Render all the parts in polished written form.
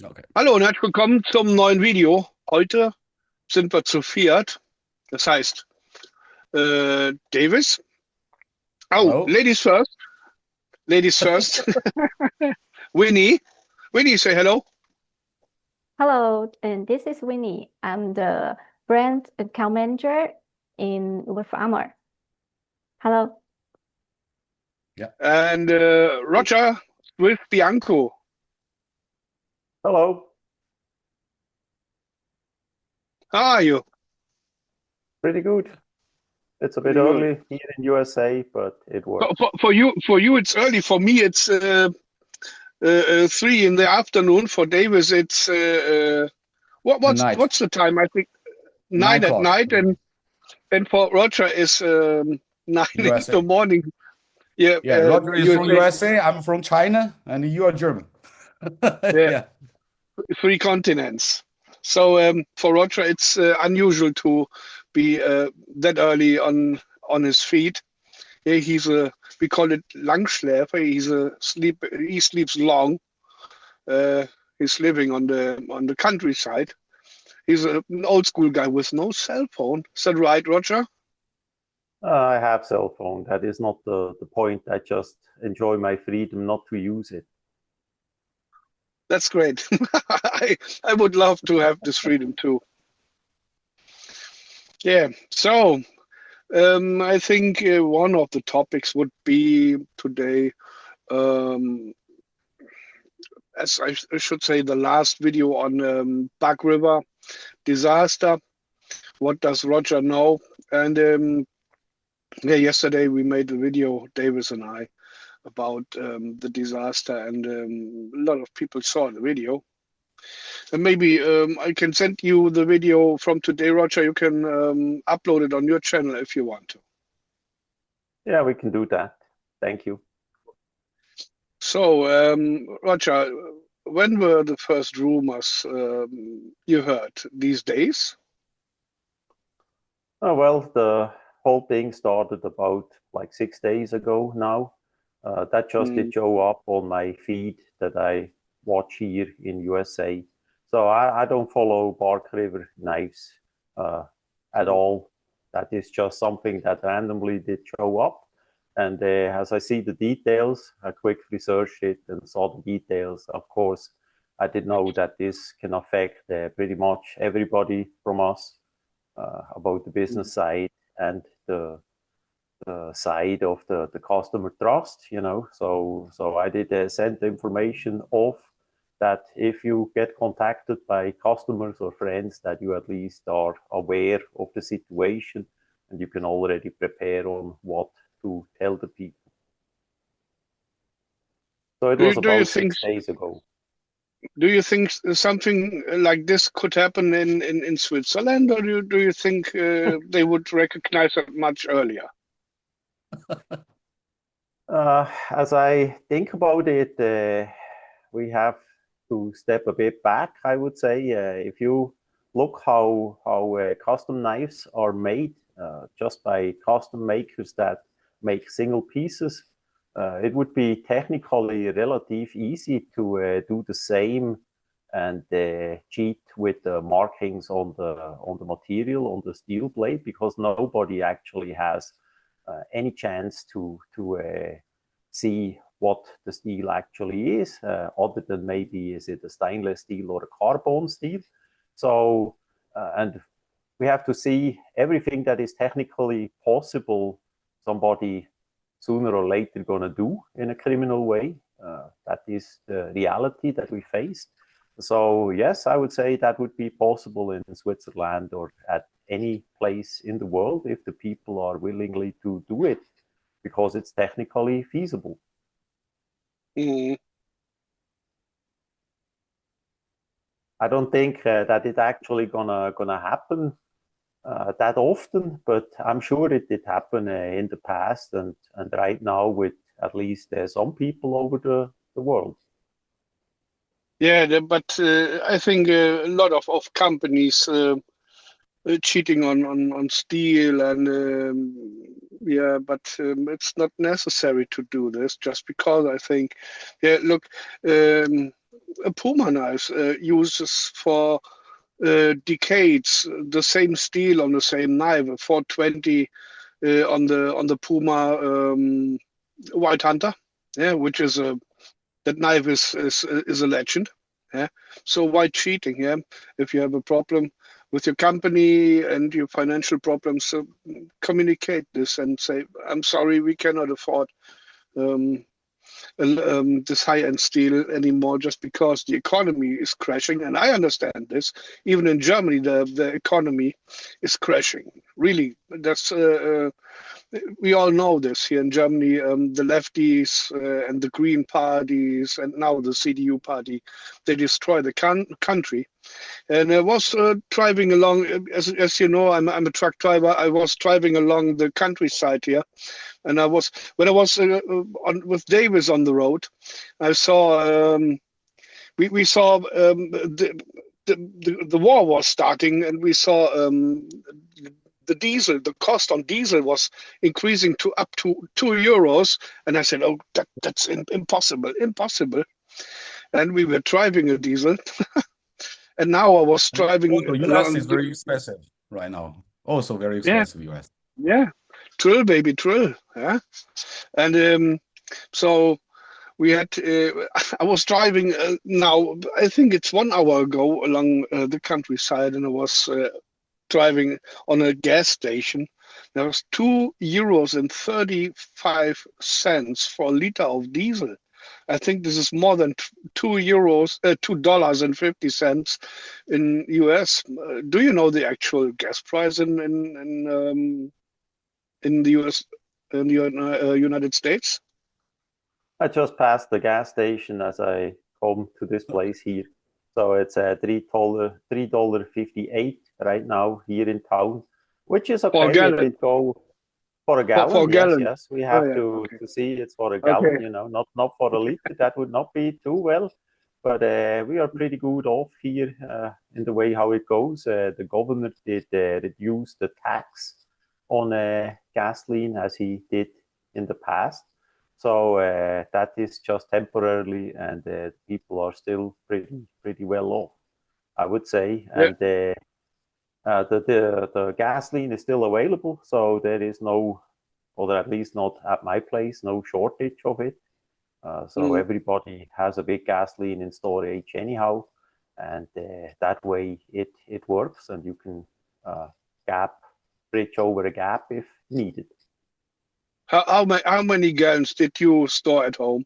Okay. Hallo und herzlich willkommen zum neuen Video. Heute sind wir zu viert. Das heißt, Davis. Oh, Hello. ladies first. Ladies first. Winnie. Winnie, say hello. Hello, and this is Winnie. I'm the brand account manager in with Armor. Hello. Yeah. And Roger with Bianco. Hello, How are you? pretty good. It's a bit Pretty good. early here in USA, but it For, works. for, for you, it's early. For me, it's 3 in the afternoon. For Davis, it's At night, what's the time? I think nine 9 at o'clock, night, and for Roger is 9 in the USA. morning. Yeah, Yeah, Roger is from USA. USA. I'm from China, and you are German. Yeah, Yeah. 3 continents. So for Roger, it's unusual to be that early on his feet. Yeah, we call it Langschläfer. He sleeps long. Uh, he's living on the countryside. He's an old school guy with no cell phone. Is that right, Roger? I have cell phone. That is not the point. I just enjoy my freedom not to use it. That's great. I would love to have this freedom too. Yeah. So I think one of the topics would be today, um, as I should say, the last video on Bug River disaster. What does Roger know? And yeah, yesterday we made a video, Davis and I, about the disaster, and a lot of people saw the video. And maybe I can send you the video from today, Roger. You can upload it on your channel if you want to. Yeah, we can do that. Thank you. So, Roger, when were the first rumors you heard? These days? Oh, well, the whole thing started about like 6 days ago now. That just Mm, did show up on my feed that I watch here in USA. So I don't follow Bark River knives uh, at mm, all. That is just something that randomly did show up. And as I see the details, I quickly researched it and saw the details. Of course, I did know that this can affect pretty much everybody from us about the mm. business side and the side of the customer trust, So I did send the information off that if you get contacted by customers or friends, that you at least are aware of the situation and you can already prepare on what to tell the people. So it was Do you about think 6 days ago. something like this could happen in Switzerland, or do you think they would recognize it much earlier? As I think about it, we have to step a bit back, I would say. If you look how custom knives are made just by custom makers that make single pieces, it would be technically relatively easy to do the same and cheat with the markings on the material on the steel blade because nobody actually has any chance to see what the steel actually is, other than maybe is it a stainless steel or a carbon steel. So, and we have to see everything that is technically possible. Somebody sooner or later going to do in a criminal way. That is the reality that we face. So yes, I would say that would be possible in Switzerland or at any place in the world if the people are willingly to do it because it's technically feasible. Mm. I don't think that it actually gonna happen that often, but I'm sure it did happen in the past and right now with at least some people over the world. Yeah, but I think a lot of companies cheating on steel, and yeah, but it's not necessary to do this just because I think, yeah, look, Puma knives uses for decades the same steel on the same knife, a 420 on the Puma White Hunter, yeah, which is that knife is a legend. Yeah. So why cheating? Yeah. If you have a problem with your company and your financial problems, communicate this and say, I'm sorry, we cannot afford this high-end steel anymore just because the economy is crashing. And I understand this. Even in Germany, the economy is crashing. Really, that's we all know this here in Germany. The lefties and the Green parties and now the CDU party, they destroy the country. And I was driving along, as you know, I'm a truck driver. I was driving along the countryside here, and when I was with Davis on the road, I saw we saw the war was starting, and we saw the diesel, the cost on diesel was increasing to up to €2, and I said, "Oh, that's impossible." And we were driving a diesel, and now I was driving. Also, US is very expensive right now. Also very expensive, US. Yeah, drill, baby, drill. Yeah, and so we had. I was driving now. I think it's 1 hour ago along the countryside, and I was driving on a gas station. There was €2.35 for a liter of diesel. I think this is more than $2.50 in US. Do you know the actual gas price in the US, in the United States? I just passed the gas station as I come to this place here. So it's $3.58 right now here in town, which is okay. For a gallon. If it go for a gallon, For a gallon. Yes, we have to see it's for a gallon, Okay. you know, not for a liter. That would not be too well, but we are pretty good off here in the way how it goes. The governor did reduce the tax on gasoline as he did in the past. So that is just temporarily, and people are still pretty well off, I would say. And the gasoline is still available, so there is no, or at least not at my place, no shortage of it. So everybody has a big gasoline in storage anyhow, and that way it works, and you can bridge over a gap if needed. How many gallons did you store at home?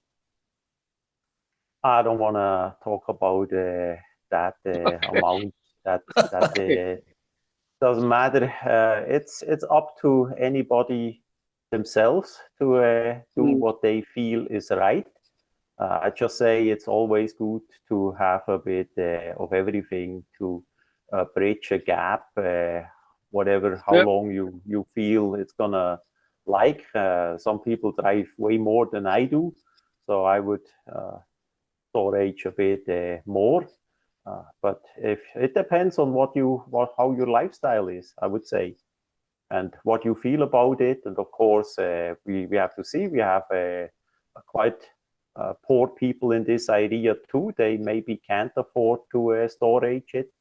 I don't want to talk about that amount. That doesn't matter. It's up to anybody themselves to do what they feel is right. I just say it's always good to have a bit of everything to bridge a gap, whatever, how long you feel it's gonna like. Some people drive way more than I do, so I would storage a bit more. But if it depends on how your lifestyle is, I would say, and what you feel about it. And of course, we have to see, we have quite poor people in this area too. They maybe can't afford to storage it.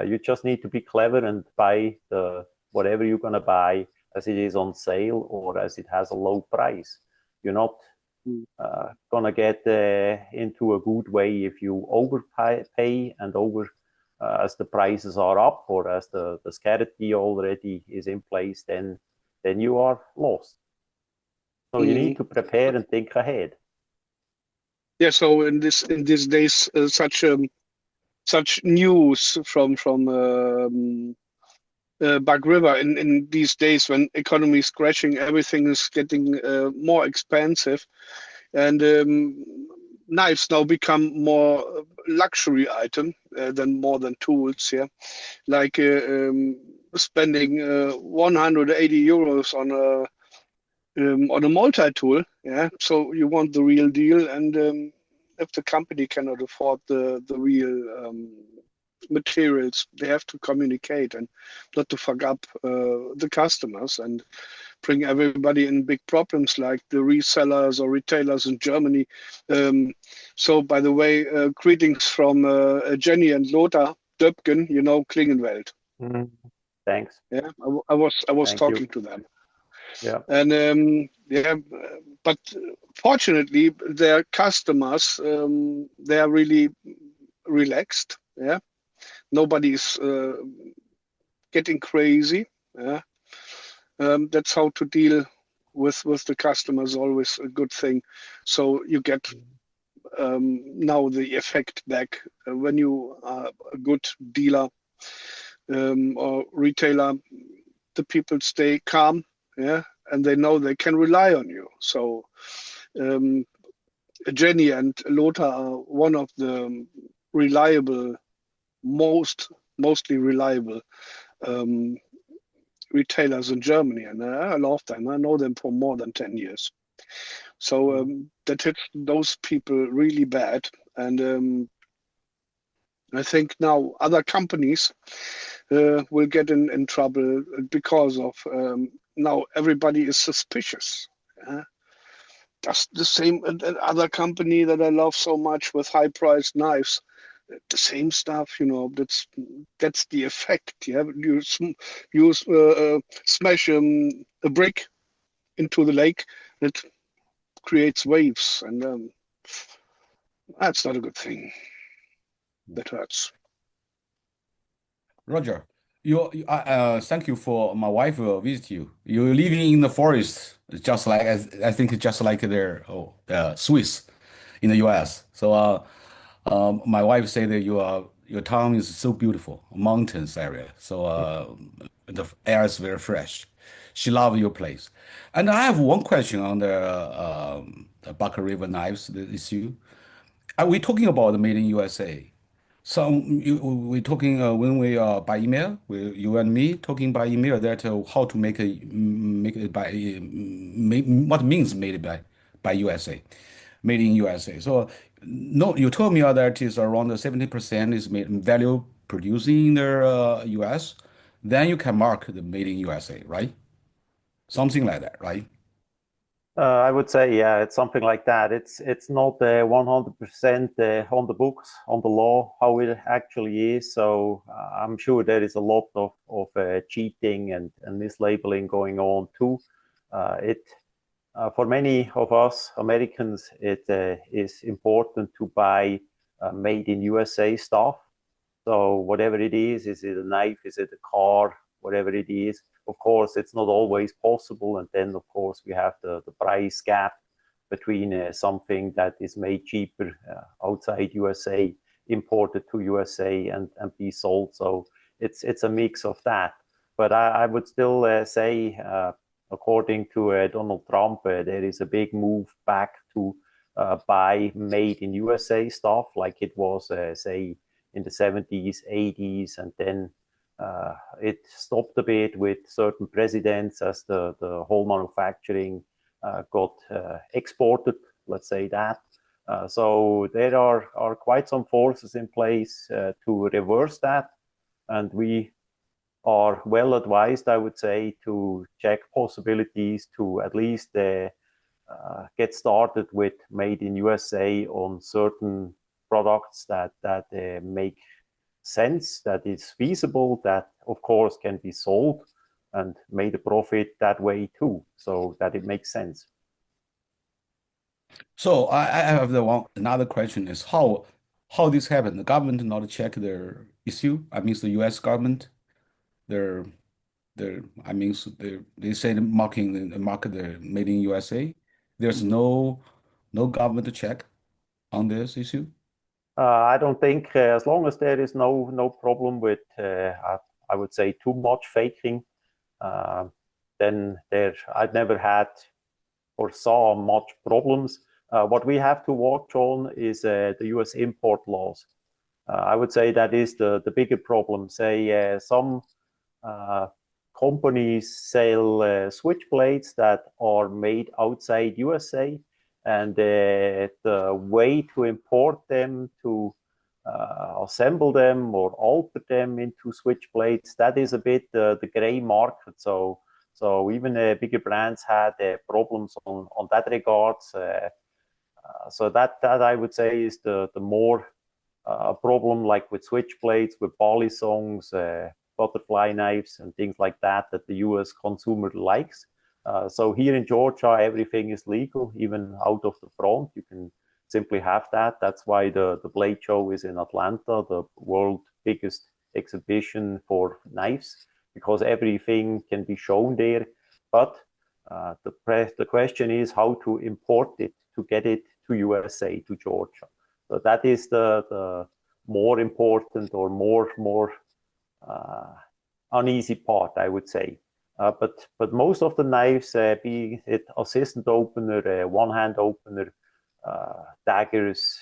You just need to be clever and buy whatever you're gonna buy as it is on sale or as it has a low price. You're not gonna get into a good way if you overpay and as the prices are up, or as the scarcity already is in place, then you are lost. So you need to prepare and think ahead. Yeah. So in these days, such news from Bug River, in these days when economy is crashing, everything is getting more expensive, and knives now become more luxury item than more than tools. Yeah, like spending €180 on a multi-tool. Yeah, so you want the real deal, and if the company cannot afford the real materials. They have to communicate and not to fuck up the customers and bring everybody in big problems like the resellers or retailers in Germany. So, by the way, greetings from Jenny and Lothar Döpken, you know, Klingenwelt. Thanks. Yeah, I was Thank talking you. to them. Yeah. And yeah, but fortunately, their customers, they are really relaxed. Yeah, nobody's getting crazy. Yeah, that's how to deal with the customers. Always a good thing. So you get now the effect back when you are a good dealer or retailer. The people stay calm. Yeah, and they know they can rely on you. So Jenny and Lothar are one of the reliable, mostly reliable retailers in Germany, and I love them. I know them for more than 10 years. So that hits those people really bad, and I think now other companies will get in trouble because of now everybody is suspicious. Just the same other company that I love so much with high-priced knives, the same stuff. You know, that's the effect. Yeah, you smash a brick into the lake, and it creates waves, and that's not a good thing. That hurts. Roger, thank you for my wife will visit you. You're living in the forest, just like I think just like there, Swiss, in the U.S. So my wife said that your town is so beautiful, mountains area. So the air is very fresh. She loved your place. And I have one question on the Buck River knives the issue. Are we talking about the made in USA? So we're talking when we by email, you and me talking by email that how to make it by what means made by USA, made in USA. So no, you told me that is around 70% is made value producing in the US. Then you can mark the made in USA, right? Something like that, right? I would say, yeah, it's something like that. It's not 100% on the books, on the law, how it actually is. So I'm sure there is a lot of cheating and mislabeling going on too. For many of us Americans, it is important to buy made in USA stuff. So whatever it is it a knife, is it a car, whatever it is, of course, it's not always possible. And then, of course, we have the price gap between something that is made cheaper outside USA, imported to USA and be sold. So it's a mix of that. But I would still say, according to Donald Trump, there is a big move back to buy made in USA stuff like it was, say, in the 70s, 80s, and then it stopped a bit with certain presidents as the whole manufacturing got exported, let's say that. So there are quite some forces in place to reverse that. And we are well advised, I would say, to check possibilities to at least get started with made in USA on certain products that make sense, that is feasible, that of course can be sold and made a profit that way too, so that it makes sense. So I have another question is how this happened. The government not check their issue. I mean the U.S. government, their I mean they say the market the made in USA. There's no government to check on this issue. I don't think as long as there is no problem with I would say too much faking, then I've never had or saw much problems. What we have to watch on is the US import laws. I would say that is the bigger problem. Say some companies sell switchblades that are made outside USA, and the way to import them to assemble them or alter them into switchblades. That is a bit the gray market. So even bigger brands had problems on that regards. So that I would say is the more problem, like with switchblades, with polysongs, butterfly knives, and things like that the US consumer likes. So here in Georgia, everything is legal, even out of the front. You can simply have that. That's why the Blade Show is in Atlanta, the world biggest exhibition for knives, because everything can be shown there. But the question is how to import it, to get it to USA, to Georgia. So that is the more important or more uneasy part, I would say. But most of the knives, be it assistant opener, one-hand opener, daggers,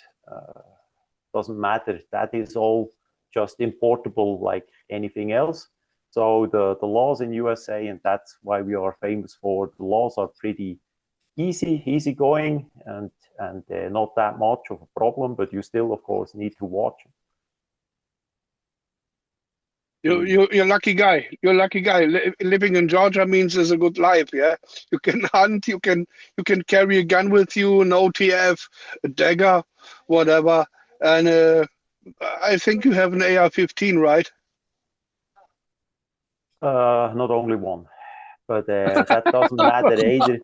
doesn't matter. That is all just importable like anything else. So the laws in USA, and that's why we are famous for, the laws are pretty easy going, and not that much of a problem, but you still, of course, need to watch. You're a lucky guy. You're a lucky guy. Living in Georgia means it's a good life. Yeah, you can hunt. You can carry a gun with you, an OTF, a dagger, whatever. And I think you have an AR-15, right? Not only one, but that doesn't matter either.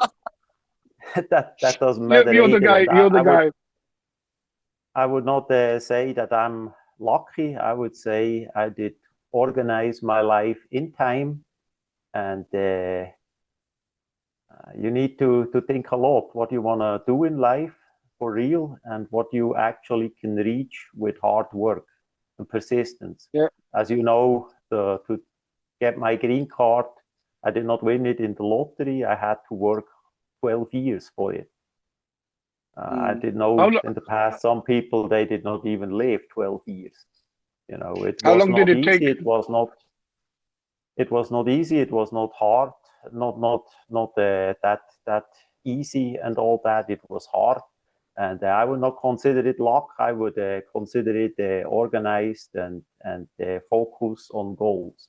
that doesn't matter You're the either. guy. And You're the guy. I would not say that I'm lucky. I would say I did organize my life in time, and you need to think a lot what you want to do in life for real, and what you actually can reach with hard work and persistence. Yeah. As you know, to get my green card, I did not win it in the lottery. I had to work 12 years for it. I did know in the past some people, they did not even live 12 years. You know, it was not easy. It was not easy. It was not hard. Not that easy and all that. It was hard, and I would not consider it luck. I would consider it organized and focus on goals.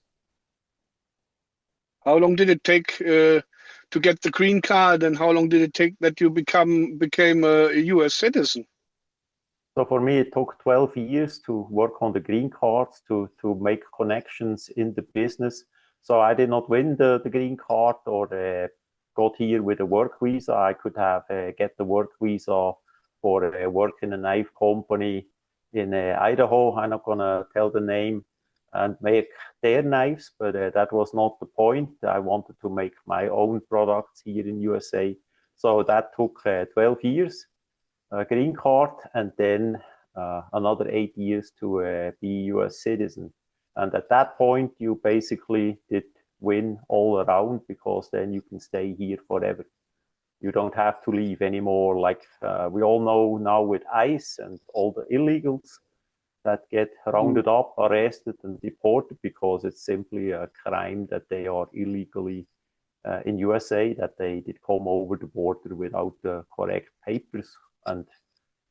How long did it take to get the green card, and how long did it take that you became a US citizen? So for me, it took 12 years to work on the green cards, to make connections in the business. So I did not win the green card or got here with a work visa. I could have get the work visa for work in a knife company in Idaho. I'm not gonna tell the name, and make their knives, but that was not the point. I wanted to make my own products here in USA. So that took 12 years. Green card, and then another 8 years to be US citizen. And at that point, you basically did win all around, because then you can stay here forever. You don't have to leave anymore. Like we all know now with ICE and all the illegals that get rounded up, arrested, and deported because it's simply a crime that they are illegally in USA, that they did come over the border without the correct papers. And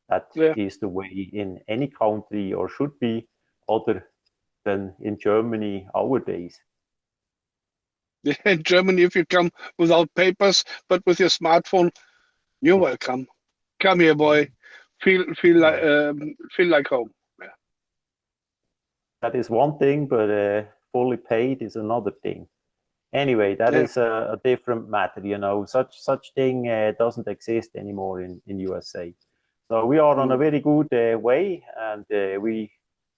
that is the way in any country, or should be, other than in Germany nowadays. In Germany, if you come without papers but with your smartphone, you're welcome. Come here, boy. Feel like home. Yeah. That is one thing, but fully paid is another thing. Anyway, that is a different matter. You know, such thing doesn't exist anymore in USA. So we are on a very good way, and we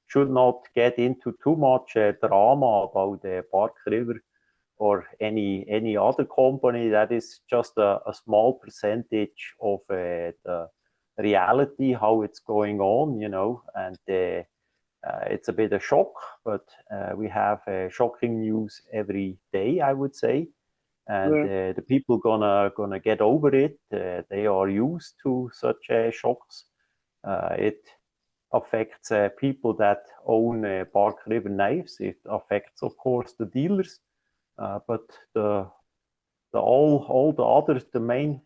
should not get into too much drama about Park River or any other company. That is just a small percentage of the reality, how it's going on, you know, and it's a bit of shock, but we have shocking news every day, I would say. And the people gonna get over it. They are used to such shocks. It affects people that own Park River knives. It affects, of course, the dealers, but all the others, the main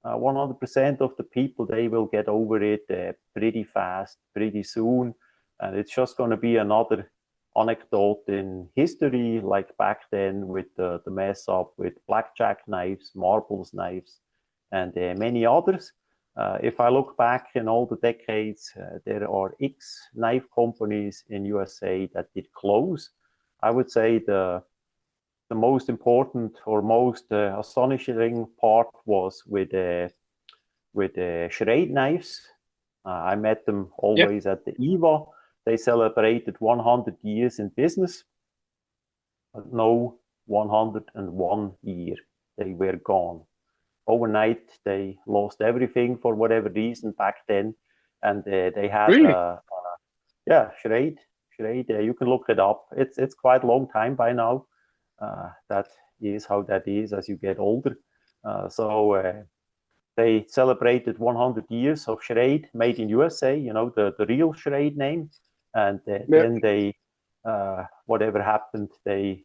100% of the people, they will get over it pretty fast, pretty soon. And it's just going to be another anecdote in history, like back then with the mess up with blackjack knives, marbles knives, and many others. If I look back in all the decades, there are X knife companies in USA that did close. I would say the most important or most astonishing part was with Schrade knives. I met them always at the EVA. They celebrated 100 years in business, but no 101 year. They were gone. Overnight, they lost everything for whatever reason back then. And they had, Really? Schrade. You can look it up. It's quite a long time by now. That is how that is as you get older. They celebrated 100 years of Schrade made in USA, the real Schrade name. And then they, whatever happened, they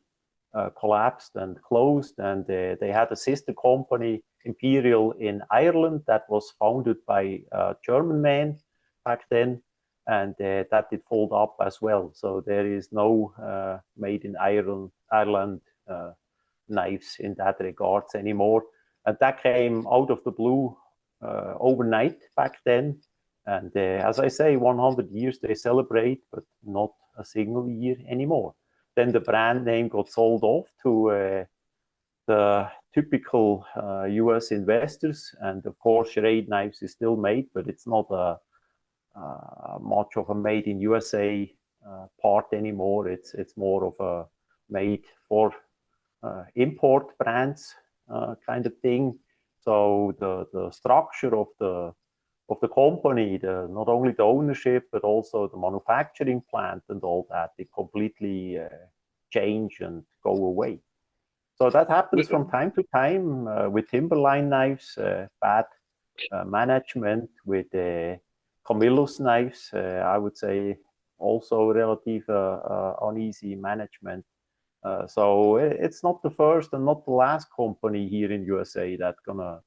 collapsed and closed. And they had a sister company, Imperial, in Ireland that was founded by a German man back then. And that did fold up as well. So there is no made in Ireland knives in that regards anymore. And that came out of the blue overnight back then. And as I say, 100 years they celebrate, but not a single year anymore. Then the brand name got sold off to the typical US investors. And of course, Schrade knives is still made, but it's not much of a made in USA part anymore. It's more of a made for import brands kind of thing. So the structure of the company, not only the ownership, but also the manufacturing plant and all that, they completely change and go away. So that happens from time to time with timberline knives, bad management with Camillus knives. I would say also relative uneasy management. So it's not the first and not the last company here in USA that's gonna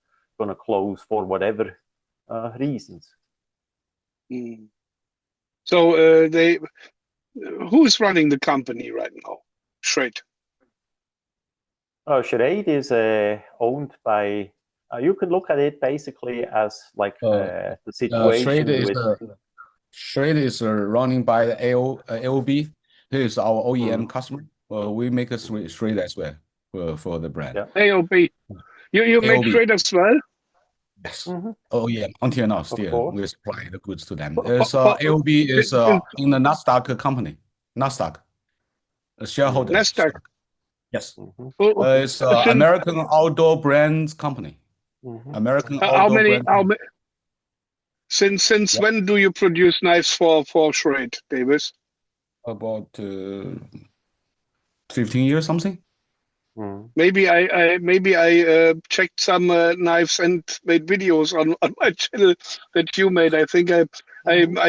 close for whatever reasons. So who's running the company right now? Schrade. Schrade is owned by. You can look at it basically as like the situation Schrade is running by the AOB. He is our OEM customer. We make a Schrade as well for the brand. Yeah. AOB. You make AOB. Schrade as well? Yes. OEM until now still we supply the goods to them. AOB is in the Kniftalk company. Kniftalk, a shareholder. Nasdaq. Yes. It's American outdoor brands company. American outdoor brand. Since when do you produce knives for Schrade, Davis? About 15 years something. Maybe I checked some knives and made videos on my channel that you made. I think I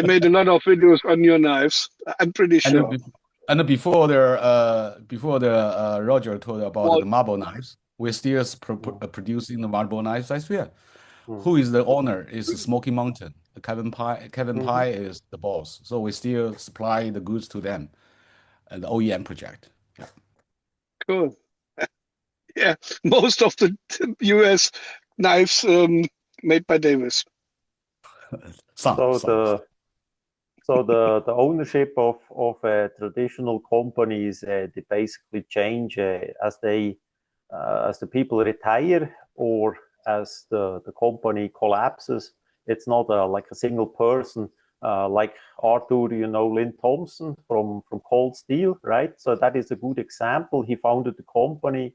made a lot of videos on your knives. I'm pretty sure. And before the Roger told about the marble knives, we're still producing the marble knives as well. Who is the owner is Smoky Mountain. Kevin Pye is the boss. So we still supply the goods to them and the OEM project. Yeah. Cool. Yeah, most of the US knives made by Davis. So the ownership of traditional companies they basically change as the people retire or as the company collapses. It's not like a single person like Arthur, Lynn Thompson from Cold Steel, right? So that is a good example. He founded the company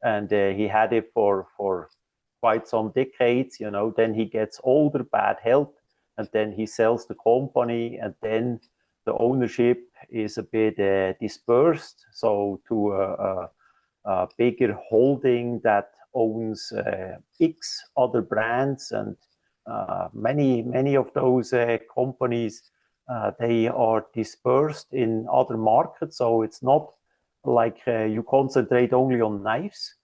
and he had it for quite some decades. Then he gets older, bad health, and then he sells the company, and then the ownership is a bit dispersed. So to a bigger holding that owns X other brands, and many of those companies they are dispersed in other markets. So it's not like you concentrate only on knives.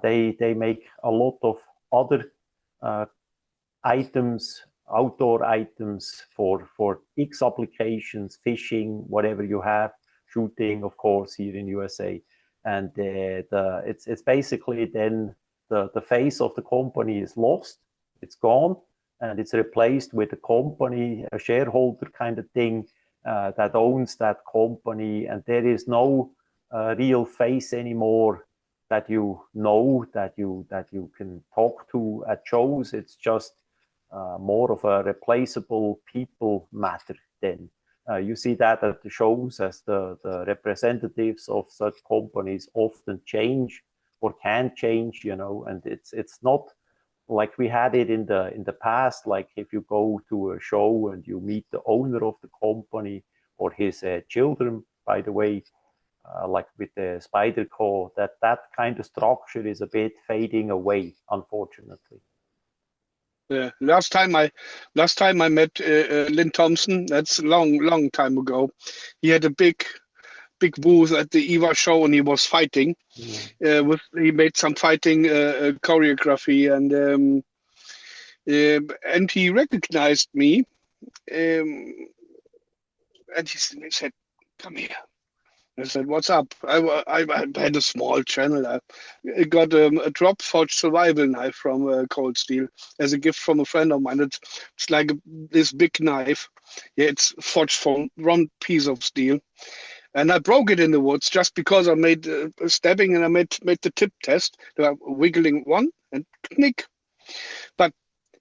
They make a lot of other items outdoor items for X applications, fishing, whatever you have, shooting, of course, here in USA. And it's basically then the face of the company is lost, it's gone, and it's replaced with a company, a shareholder kind of thing that owns that company, and there is no real face anymore that you know, that you can talk to at shows. It's just more of a replaceable people matter then. You see that at the shows, as the representatives of such companies often change or can change, you know, and it's not like we had it in the past. Like if you go to a show and you meet the owner of the company or his children, by the way, like with the Spyderco, that kind of structure is a bit fading away, unfortunately. Yeah, last time I met Lynn Thompson. That's a long time ago. He had a big booth at the EVA show, and he was fighting. He made some fighting choreography, and he recognized me, and he said, "Come here." I said, "What's up?" I had a small channel. I got a drop forged survival knife from Cold Steel as a gift from a friend of mine. It's like this big knife. Yeah, it's forged from one piece of steel. And I broke it in the woods just because I made a stabbing, and I made the tip test. They were wiggling one and knick. But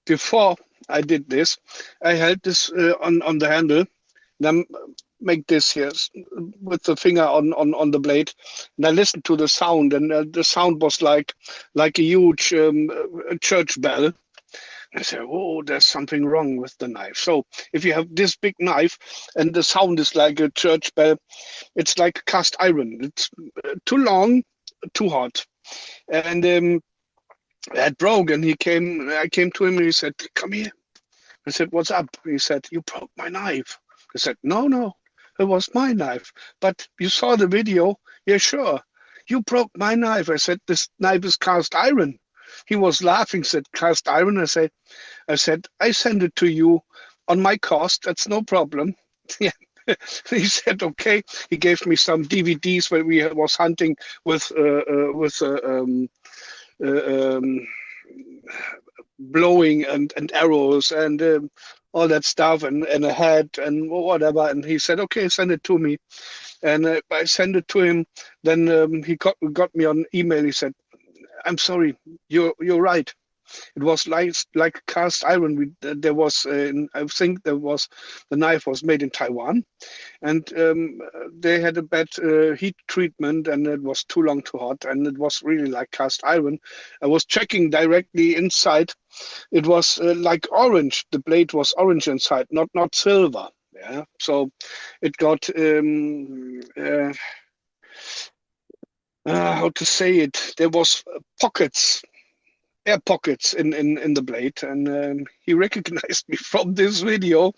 before I did this, I held this on the handle. Then make this here with the finger on the blade, and I listened to the sound, and the sound was like a huge church bell. I said, "Oh, there's something wrong with the knife." So if you have this big knife and the sound is like a church bell, it's like cast iron. It's too long, too hot, and it broke. And I came to him, and he said, "Come here." I said, "What's up?" He said, "You broke my knife." I said, No, it was my knife. But you saw the video? Yeah, sure. You broke my knife. I said, "This knife is cast iron." He was laughing, said, "Cast iron?" I said, "I send it to you on my cost. That's no problem." Yeah. He said, "Okay." He gave me some DVDs where we was hunting with blowing and arrows and all that stuff, and a hat and whatever. And he said, "Okay, send it to me." And I sent it to him. Then he got me on email. He said, "I'm sorry, you're right. It was like cast iron. There was, I think the knife was made in Taiwan, and they had a bad heat treatment, and it was too long, too hot, and it was really like cast iron." I was checking directly inside. It was like orange. The blade was orange inside, not silver. Yeah, so it got how to say it? There was pockets, air pockets in the blade, and he recognized me from this video,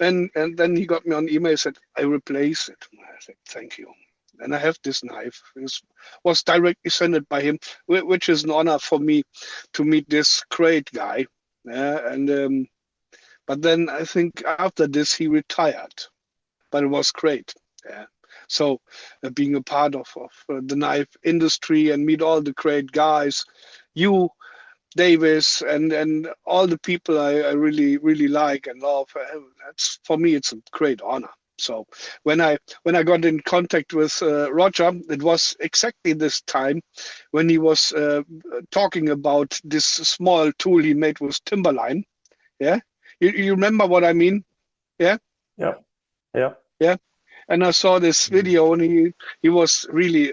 and then he got me on email, said, "I replace it." I said, "Thank you." And I have this knife. This was directly sent by him, which is an honor for me to meet this great guy. And but then I think after this he retired, but it was great. Yeah. So being a part of the knife industry and meet all the great guys, you, Davis, and all the people I really like and love. That's, for me, it's a great honor. So when I got in contact with Roger, it was exactly this time when he was talking about this small tool he made with Timberline. Yeah, you remember what I mean? Yeah. Yeah. Yeah. Yeah. And I saw this video, and he was really.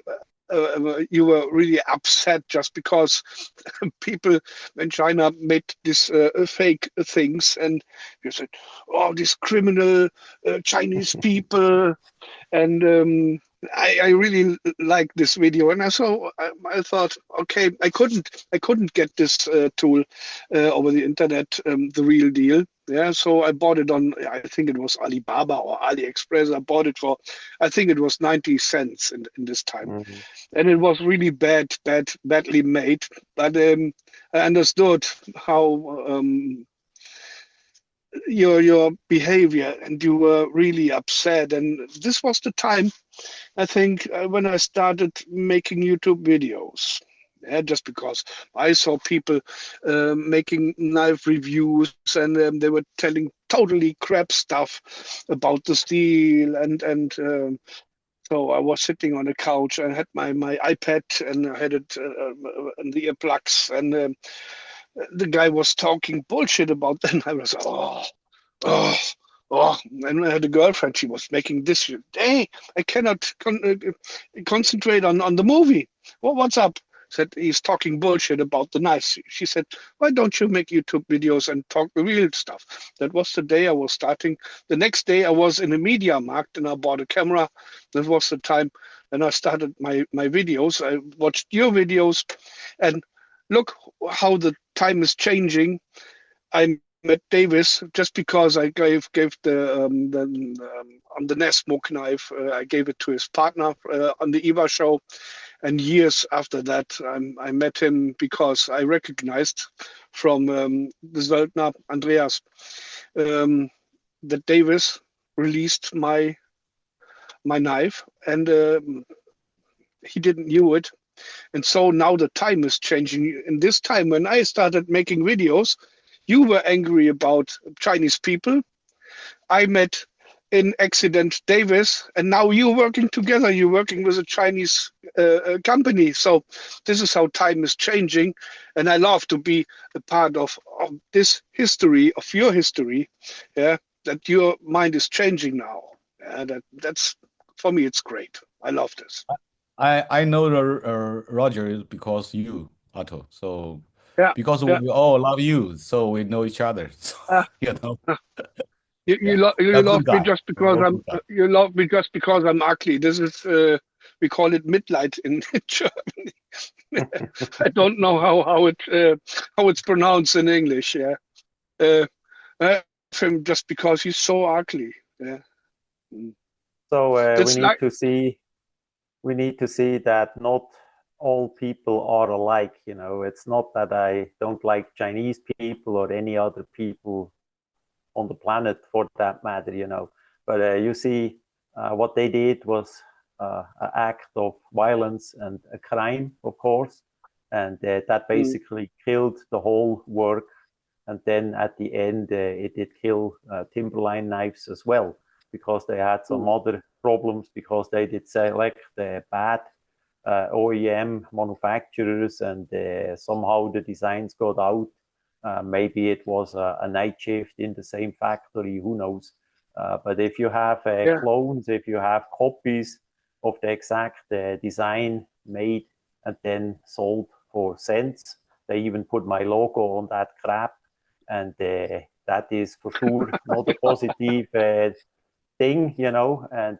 You were really upset just because people in China made these fake things, and you said, "Oh, these criminal Chinese people." And I really liked this video, and I thought, okay, I couldn't get this tool over the internet, the real deal. Yeah, so I bought it on, I think it was Alibaba or AliExpress. I bought it for, I think it was 90 cents in this time. Mhm. And it was really badly made. But I understood how your behavior, and you were really upset. And this was the time, I think, when I started making YouTube videos. Yeah, just because I saw people making knife reviews, and they were telling totally crap stuff about the steel, and so I was sitting on the couch. I had my iPad, and I had it and the earplugs, and the guy was talking bullshit about them. I was, oh, oh. And I had a girlfriend. She was making this. Hey, I cannot concentrate on the movie. Well, what's up? Said he's talking bullshit about the knives. She said, why don't you make YouTube videos and talk the real stuff? That was the day I was starting. The next day I was in a media market and I bought a camera. That was the time, and I started my videos. I watched your videos, and look how the time is changing. I met Davis just because I gave on the Nest smoke knife. I gave it to his partner on the EVA show, and years after that, I met him because I recognized from the Söldner Andreas that Davis released my knife, and he didn't knew it. And so now the time is changing. In this time, when I started making videos, you were angry about Chinese people. I met in accident Davis, and now you're working together. You're working with a Chinese company. So this is how time is changing, and I love to be a part of this history, of your history. Yeah, that your mind is changing now. Yeah, that's for me. It's great. I love this. I know the Roger is because you, Otto. So Yeah, because yeah. we all love you, so we know each other. So, Uh, you know, you yeah, love a you love good me guy, just a because real I'm good guy. you love me just because I'm ugly. This is we call it Mitleid in Germany. I don't know how it's pronounced in English. Yeah, I love him just because he's so ugly. Yeah. Mm. So we That's need like to see that not all people are alike. You know, it's not that I don't like Chinese people or any other people on the planet for that matter. You know, but you see, what they did was an act of violence and a crime, of course, and that mm, basically killed the whole work. And then at the end, it did kill Timberline knives as well, because they had some mm, other problems, because they did select the bad OEM manufacturers, and somehow the designs got out. Maybe it was a night shift in the same factory, who knows? But if you have yeah, clones, if you have copies of the exact design made and then sold for cents, they even put my logo on that crap, and that is for sure not a positive thing, you know. And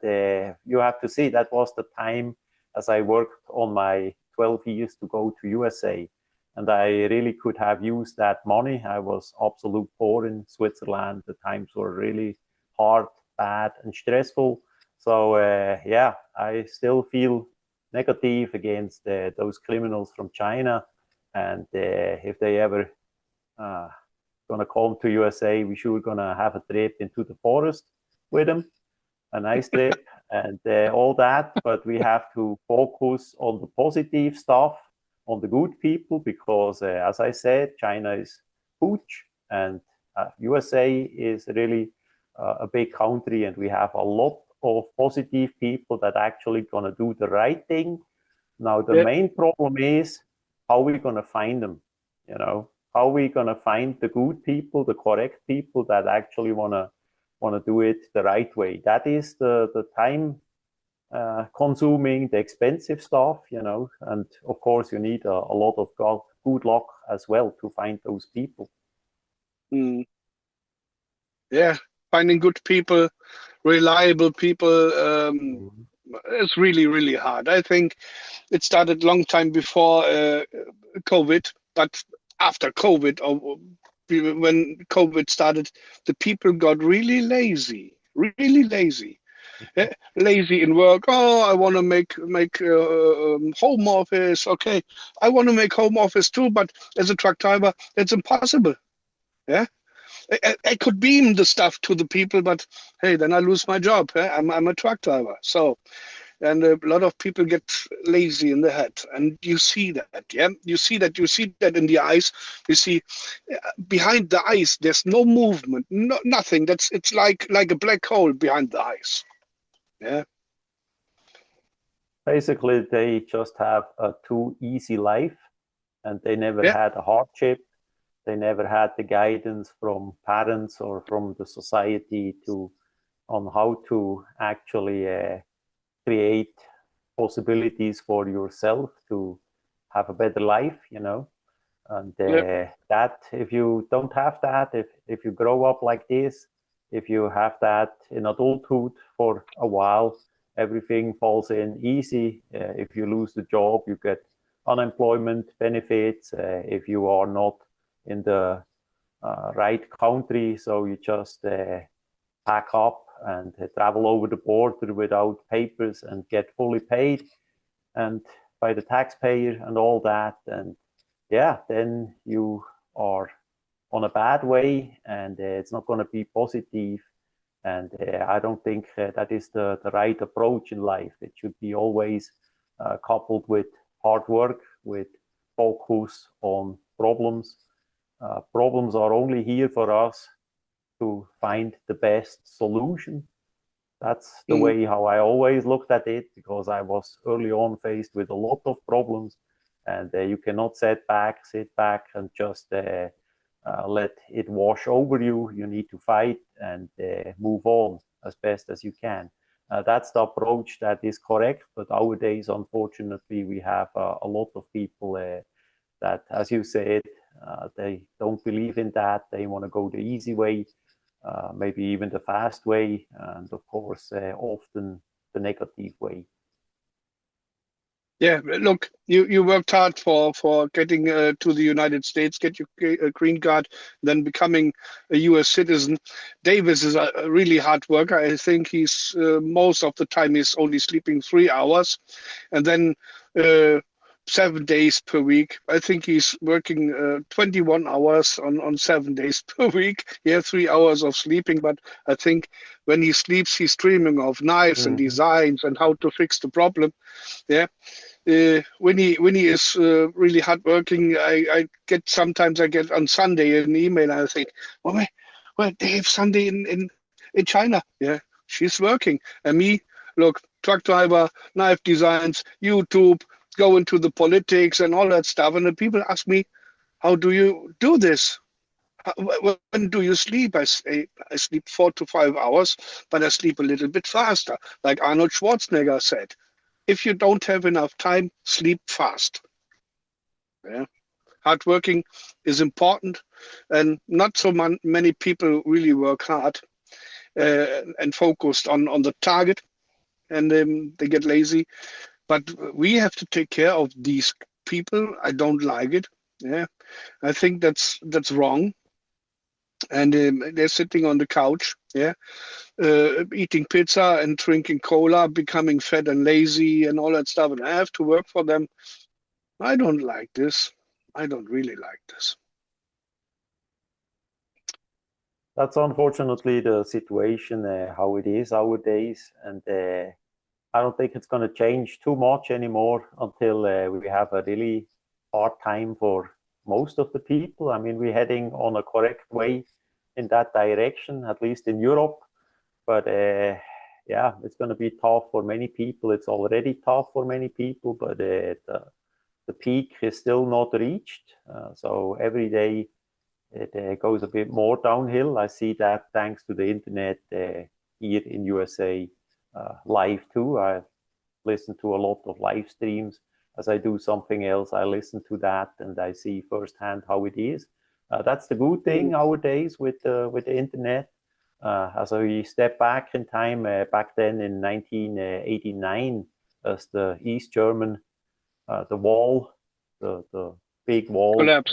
you have to see that was the time as I worked on my 12 years to go to USA, and I really could have used that money. I was absolute poor in Switzerland. The times were really hard, bad, and stressful. So yeah, I still feel negative against those criminals from China, and if they ever gonna come to USA, we sure gonna have a trip into the forest with them, a nice trip, and all that. But we have to focus on the positive stuff, on the good people, because as I said, China is huge, and USA is really a big country, and we have a lot of positive people that actually gonna do the right thing. Now the yeah. main problem is how we gonna find them, you know, how we gonna find the good people, the correct people that actually wanna do it the right way. That is the time consuming, the expensive stuff, you know, and of course you need a lot of good luck as well to find those people. Mm, yeah. Finding good people, reliable people. Mhm. It's really hard. I think it started long time before COVID, but after COVID, or when COVID started, the people got really lazy, really lazy. Lazy in work. Oh, I want to make home office. Okay, I want to make home office too, but as a truck driver, it's impossible. Yeah, I could beam the stuff to the people, but hey, then I lose my job. I'm a truck driver. So, and a lot of people get lazy in the head, and you see that. Yeah, you see that in the eyes. You see behind the eyes, there's no movement, nothing. It's like a black hole behind the eyes. Yeah. Basically, they just have a too easy life, and they never Yeah. had a hardship. They never had the guidance from parents or from the society on how to actually create possibilities for yourself to have a better life, you know. And Yeah. that, if you don't have that, if you grow up like this, if you have that in adulthood for a while, everything falls in easy. If you lose the job, you get unemployment benefits. If you are not in the right country, so you just pack up and travel over the border without papers and get fully paid and by the taxpayer and all that. And yeah, then you are on a bad way, and it's not going to be positive. And I don't think that is the right approach in life. It should be always coupled with hard work, with focus on problems. Problems are only here for us to find the best solution. That's the way how I always looked at it, because I was early on faced with a lot of problems, and you cannot sit back and just let it wash over you. You need to fight and move on as best as you can. That's the approach that is correct, but nowadays, unfortunately, we have a lot of people that, as you said, they don't believe in that. They want to go the easy way, maybe even the fast way, and of course, often the negative way. Yeah, look, you worked hard for getting to the United States, get your green card, then becoming a U.S. citizen. Davis is a really hard worker. I think he's most of the time he's only sleeping 3 hours, and then 7 days per week. I think he's working 21 hours on 7 days per week. He has 3 hours of sleeping, but I think when he sleeps, he's dreaming of knives and designs and how to fix the problem. Yeah. Winnie is really hardworking. Sometimes I get on Sunday an email and I think, well, they have Sunday in China. Yeah, she's working. And me, look, truck driver, knife designs, YouTube, go into the politics and all that stuff. And the people ask me, how do you do this? When do you sleep? I say, I sleep 4 to 5 hours, but I sleep a little bit faster. Like Arnold Schwarzenegger said, if you don't have enough time, sleep fast. Yeah. Hard working is important, and not so many people really work hard and focused on the target, and they get lazy. But we have to take care of these people. I don't like it. Yeah, I think that's wrong. And they're sitting on the couch. Yeah, eating pizza and drinking cola, becoming fat and lazy and all that stuff. And I have to work for them. I don't like this. I don't really like this. That's unfortunately the situation, how it is nowadays. And I don't think it's going to change too much anymore until we have a really hard time for most of the people. I mean, we're heading on a correct way in that direction, at least in Europe. But yeah, it's going to be tough for many people. It's already tough for many people, but the peak is still not reached. So every day it goes a bit more downhill. I see that thanks to the internet here in USA live too. I listen to a lot of live streams. As I do something else, I listen to that and I see firsthand how it is. That's the good thing nowadays with the internet. As we step back in time, back then in 1989, as the East German, the wall, the big wall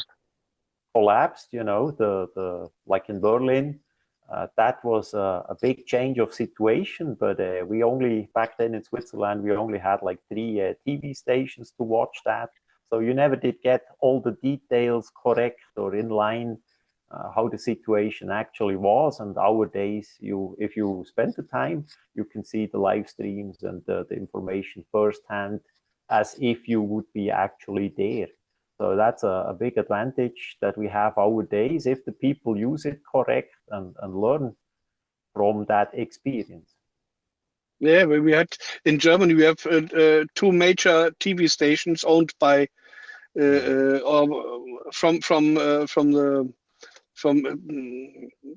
collapsed, you know, the like in Berlin, that was a big change of situation. But we only, back then in Switzerland, we only had like 3 TV stations to watch that. So you never did get all the details correct or in line. how the situation actually was. And nowadays, if you spend the time, you can see the live streams and the information firsthand, as if you would be actually there. So that's a big advantage that we have nowadays if the people use it correct and learn from that experience. Yeah, we had in Germany, we have two major TV stations owned by or from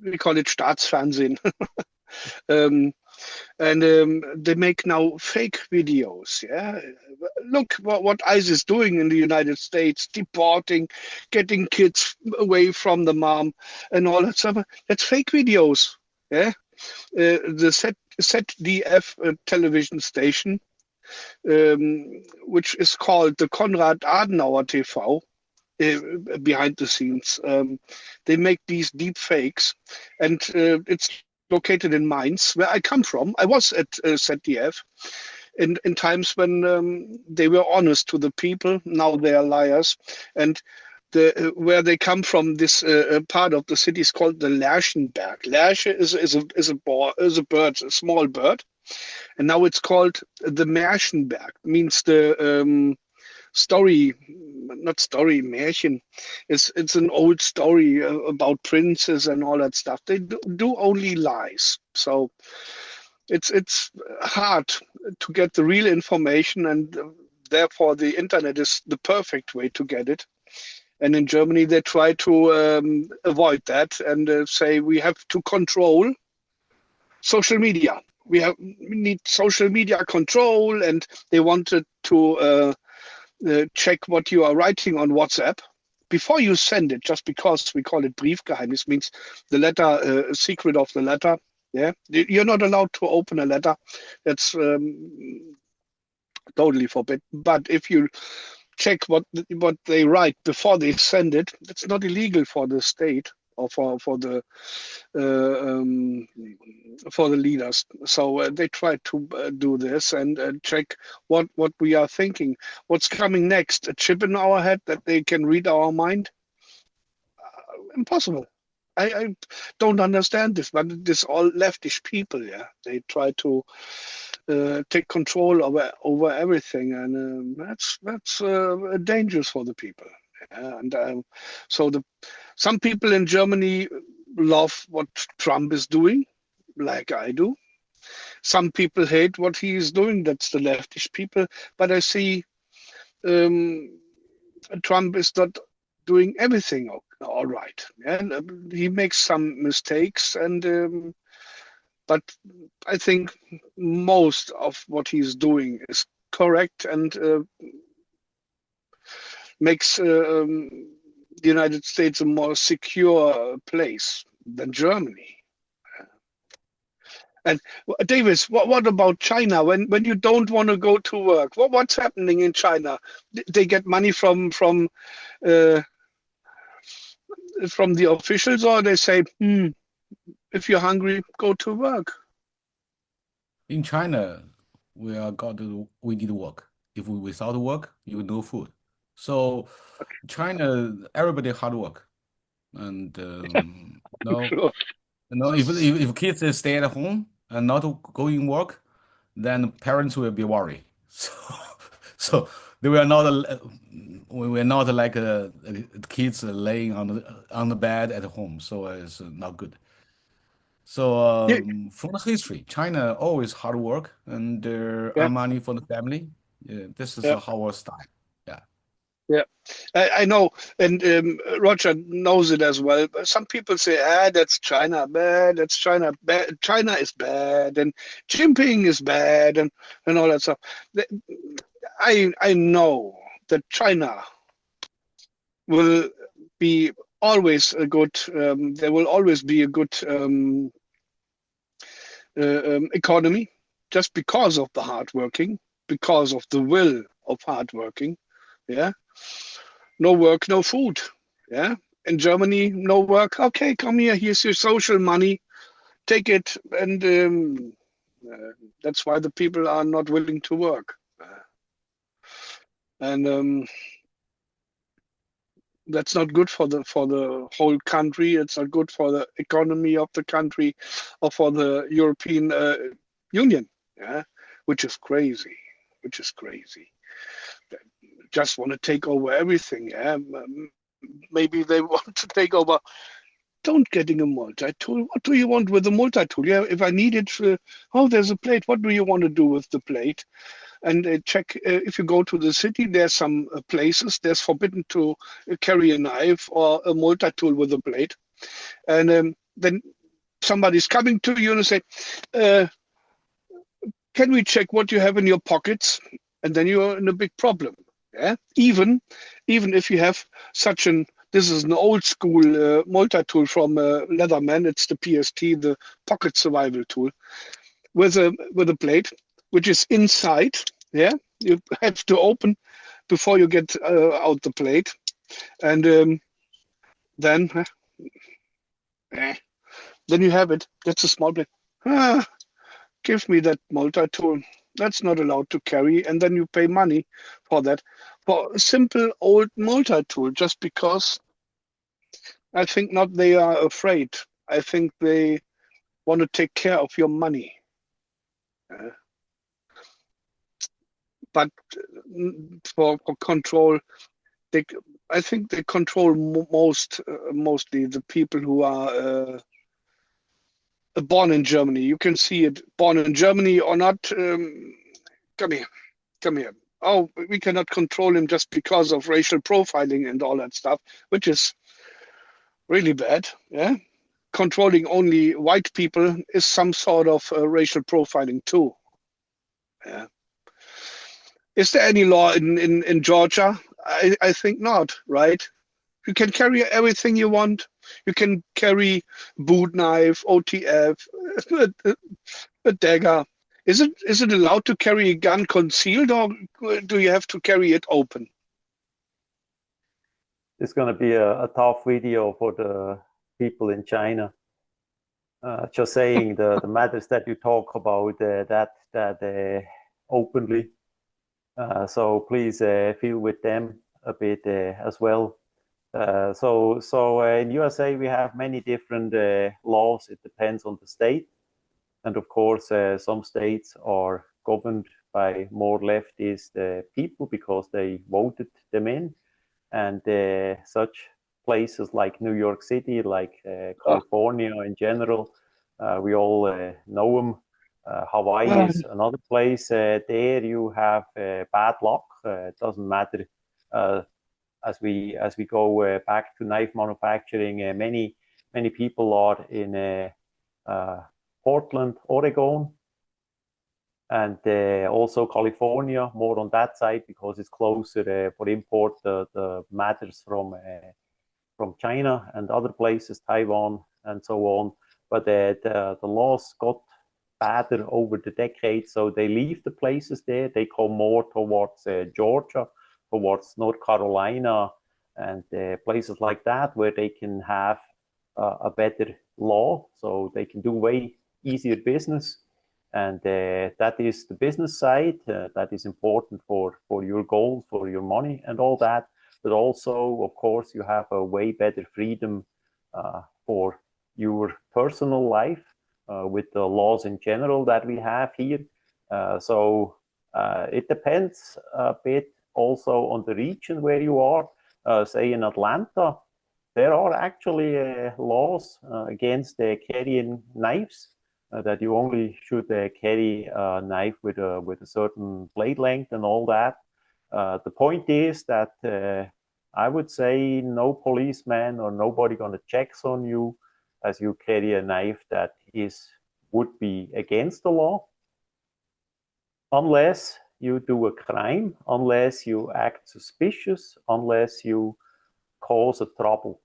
we call it Staatsfernsehen. They make now fake videos. Yeah, look what ICE is doing in the United States, deporting, getting kids away from the mom, and all that stuff. That's fake videos. Yeah, the ZDF television station, which is called the Konrad Adenauer TV. Behind the scenes, they make these deep fakes, and it's located in Mainz, where I come from. I was at ZDF in times when they were honest to the people. Now they are liars, and where they come from, this part of the city is called the Lerchenberg. Lerche is a bird, a small bird, and now it's called the Märchenberg. Means the story, not story, Märchen. It's an old story about princes and all that stuff. They do only lies. So it's hard to get the real information, and therefore the internet is the perfect way to get it. And in Germany, they try to avoid that and say we have to control social media. We need social media control, and they wanted to check what you are writing on WhatsApp before you send it, just because we call it Briefgeheimnis, means the letter, secret of the letter. Yeah, you're not allowed to open a letter. That's totally forbidden. But if you check what they write before they send it, that's not illegal for the state or for the leaders. So they try to do this and check what we are thinking, what's coming next. A chip in our head that they can read our mind? Impossible. I don't understand this, but this all leftish people. Yeah, they try to take control over everything, and that's dangerous for the people. Yeah, and so some people in Germany love what Trump is doing, like I do. Some people hate what he is doing. That's the leftish people. But I see Trump is not doing everything all right. Yeah? He makes some mistakes, and but I think most of what he's doing is correct and makes the United States a more secure place than Germany. And Davis, what about China? When you don't want to go to work, what's happening in China? They get money from the officials, or they say, if you're hungry, go to work. In China, we need work. If we without work, you no food. So China, everybody hard work, and no, Sure. no. If kids stay at home and not going work, then parents will be worried. So they will not. We will not like kids laying on the bed at home. So it's not good. So Yeah, from the history, China always hard work and yeah, earn money for the family. Yeah, this is yeah. our style. Yeah. Yeah, I know, and Roger knows it as well. But some people say, that's China bad, that's China bad, China is bad, and Jinping is bad, and all that stuff. I know that China will be always a good, there will always be a good economy just because of the hard working, because of the will of hard working. Yeah. No work, no food. Yeah. In Germany, no work. Okay, come here. Here's your social money. Take it. And that's why the people are not willing to work. And That's not good for the whole country. It's not good for the economy of the country, or for the European Union. Yeah, which is crazy. Which is crazy. They just want to take over everything. Yeah, maybe they want to take over. Don't getting a multi-tool. What do you want with a multi-tool? Yeah, if I need it, oh, there's a plate. What do you want to do with the plate? And check if you go to the city, there's some places there's forbidden to carry a knife or a multi-tool with a blade. And then somebody's coming to you and say, can we check what you have in your pockets? And then you're in a big problem. Yeah, even if you have such an, this is an old school multi-tool from Leatherman. It's the PST, the pocket survival tool, with a blade which is inside. Yeah, you have to open before you get out the blade, and then then you have it. That's a small blade. Give me that multi-tool. That's not allowed to carry, and then you pay money for that, for a simple old multi-tool, just because I think not they are afraid. I think they want to take care of your money. But for control, I think they control mostly the people who are born in Germany. You can see it, born in Germany or not. Come here. Oh, we cannot control him just because of racial profiling and all that stuff, which is really bad. Yeah, controlling only white people is some sort of racial profiling too. Yeah. Is there any law in Georgia? I think not, right? You can carry everything you want. You can carry boot knife, OTF, a dagger. Is it allowed to carry a gun concealed, or do you have to carry it open? It's going to be a tough video for the people in China. Just saying the matters that you talk about that openly. So please feel with them a bit as well. So in USA we have many different laws. It depends on the state, and of course some states are governed by more leftist people because they voted them in, and such places like New York City, like California in general, we all know them. Hawaii is another place. There you have bad luck. It doesn't matter. As we go back to knife manufacturing, many people are in Portland, Oregon, and also California, more on that side because it's closer for import the matters from China and other places, Taiwan and so on. But the laws got better over the decades, so they leave the places there. They come more towards Georgia, towards North Carolina, and places like that where they can have a better law, so they can do way easier business. And that is the business side. That is important for your goals, for your money and all that. But also, of course, you have a way better freedom for your personal life with the laws in general that we have here. So it depends a bit also on the region where you are. Say in Atlanta, there are actually laws against carrying knives. That you only should carry a knife with a certain blade length and all that. The point is that I would say no policeman or nobody gonna checks on you as you carry a knife that would be against the law, unless you do a crime, unless you act suspicious, unless you cause a trouble.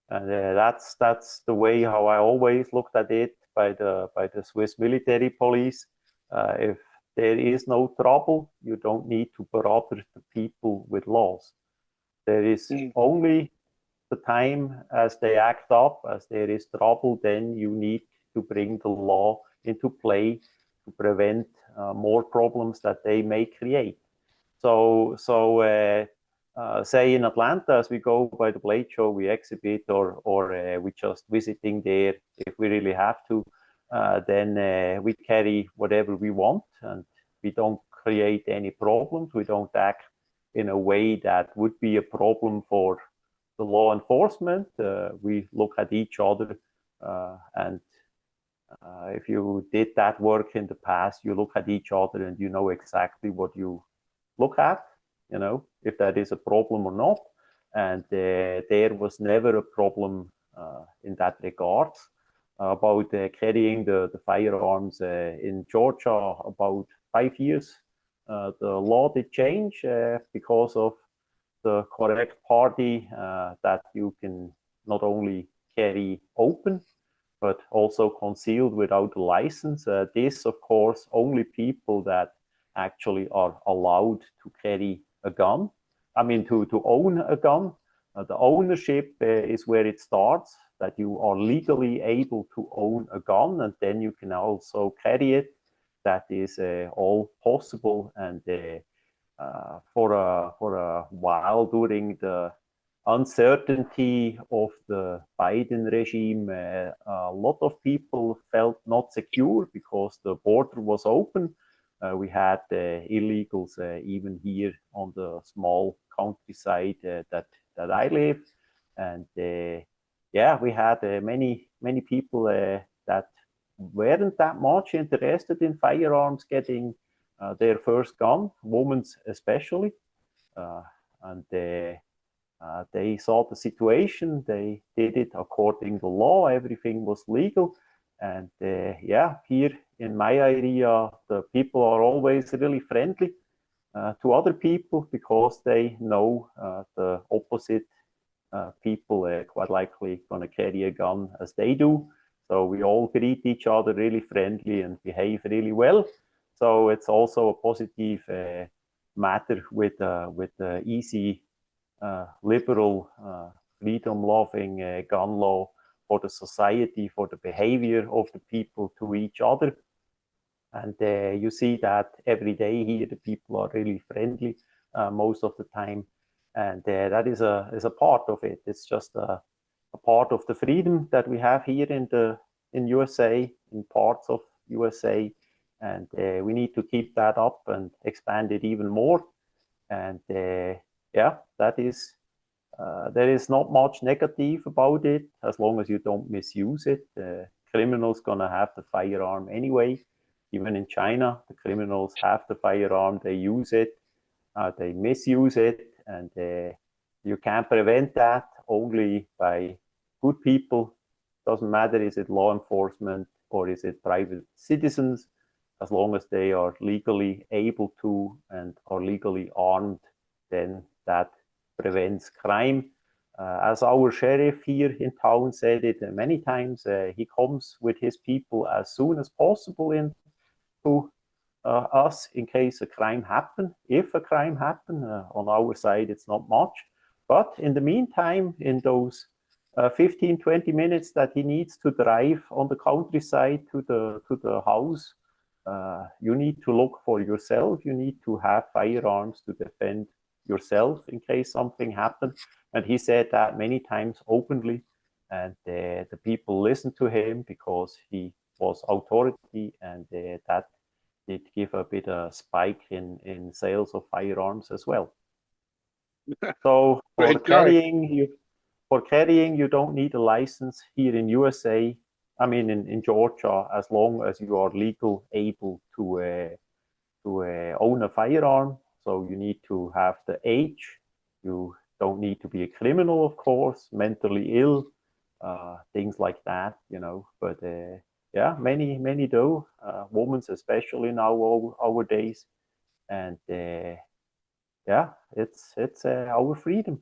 And that's the way how I always looked at it by the Swiss military police. If there is no trouble, you don't need to bother the people with laws. There is only the time as they act up, as there is trouble, then you need to bring the law into play to prevent more problems that they may create. So say in Atlanta, as we go by the blade show, we exhibit or we just visiting there if we really have to, then we carry whatever we want and we don't create any problems. We don't act in a way that would be a problem for the law enforcement. We look at each other and if you did that work in the past, you look at each other and you know exactly what you look at, you know, if that is a problem or not. And there was never a problem in that regard. About carrying the firearms in Georgia about 5 years. The law did change because of the correct party that you can not only carry open, but also concealed without a license. This, of course, only people that actually are allowed to carry a gun. I mean, to own a gun. The ownership is where it starts, that you are legally able to own a gun, and then you can also carry it. That is all possible. And for a while during the uncertainty of the Biden regime, a lot of people felt not secure because the border was open. We had illegals even here on the small countryside that I live, and yeah, we had many people that weren't that much interested in firearms getting their first gun, women especially, and they saw the situation. They did it according to law. Everything was legal. And yeah, here in my area, the people are always really friendly to other people because they know the opposite people quite likely going to carry a gun as they do. So we all greet each other really friendly and behave really well. So it's also a positive matter with the easy liberal, freedom-loving gun law for the society, for the behavior of the people to each other. And you see that every day here, the people are really friendly most of the time. And that is a part of it. It's just a part of the freedom that we have here in USA, in parts of USA. And we need to keep that up and expand it even more. And yeah, that is, there is not much negative about it as long as you don't misuse it. Criminals gonna have the firearm anyway. Even in China, the criminals have the firearm, they use it, they misuse it, and you can't prevent that only by good people. Doesn't matter, is it law enforcement or is it private citizens, as long as they are legally able to and are legally armed, then that prevents crime. As our sheriff here in town said it many times, he comes with his people as soon as possible into us in case a crime happen. If a crime happen, on our side it's not much, but in the meantime, in those 15-20 minutes that he needs to drive on the countryside to the house, you need to look for yourself. You need to have firearms to defend yourself in case something happens. And he said that many times openly, and the people listened to him because he was authority, and that did give a bit of spike in sales of firearms as well. So for carrying, you don't need a license here in USA. I mean, in Georgia, as long as you are legal able to own a firearm. So you need to have the age. You don't need to be a criminal, of course, mentally ill, things like that, you know. But yeah, many do, women especially nowadays, and yeah, it's our freedom.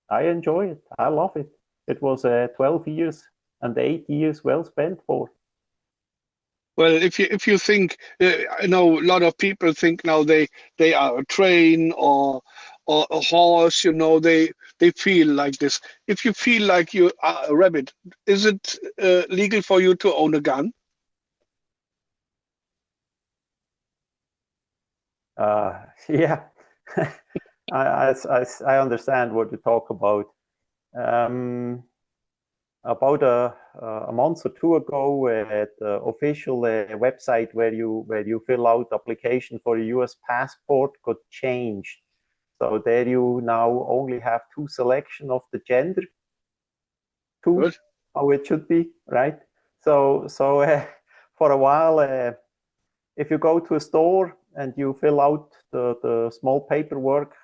I enjoy it. I love it. It was 12 years and 8 years well spent for. Well, if you think, I know a lot of people think now they are a train or a horse. You know, they feel like this. If you feel like you are a rabbit, is it legal for you to own a gun? Yeah, I understand what you talk about. About a month or two ago, the official website where you fill out application for a US passport got changed. So there you now only have two selection of the gender, two, Good. how it should be, right? So for a while, if you go to a store and you fill out the small paperwork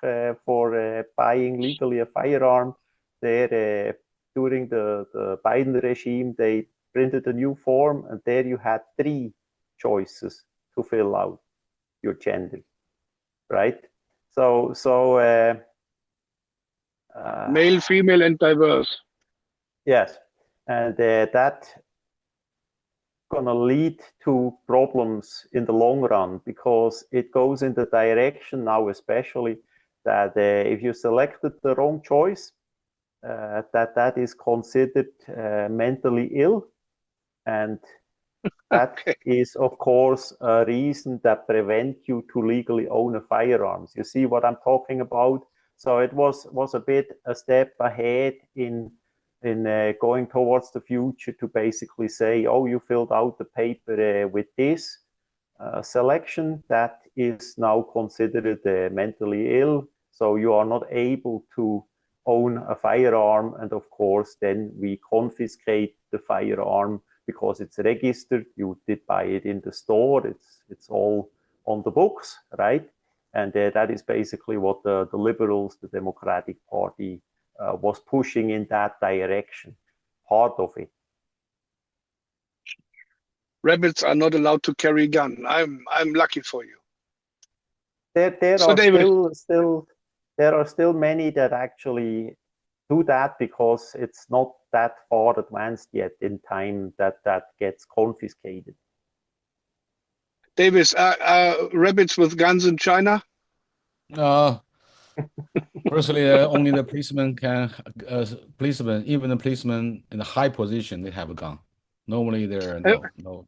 for buying legally a firearm, there during the Biden regime, they printed a new form, and there you had three choices to fill out your gender, right? So Male, female, and diverse. yes, and that gonna lead to problems in the long run, because it goes in the direction now, especially that if you selected the wrong choice, that is considered mentally ill, and that Okay. is of course a reason that prevent you to legally own a firearms. You see what I'm talking about? So it was a bit a step ahead in going towards the future to basically say, oh, you filled out the paper with this selection, that is now considered mentally ill, so you are not able to own a firearm, and of course then we confiscate the firearm because it's registered, you did buy it in the store, it's all on the books, right? And that is basically what the liberals, the Democratic Party, was pushing in that direction, part of it. Rabbits are not allowed to carry a gun. I'm lucky for you. There So are David, still many that actually do that because it's not that far advanced yet in time that gets confiscated. Davis, are rabbits with guns in China? Personally, only the policeman can, policeman, even the policeman in a high position, they have a gun. Normally, there are Uh, no,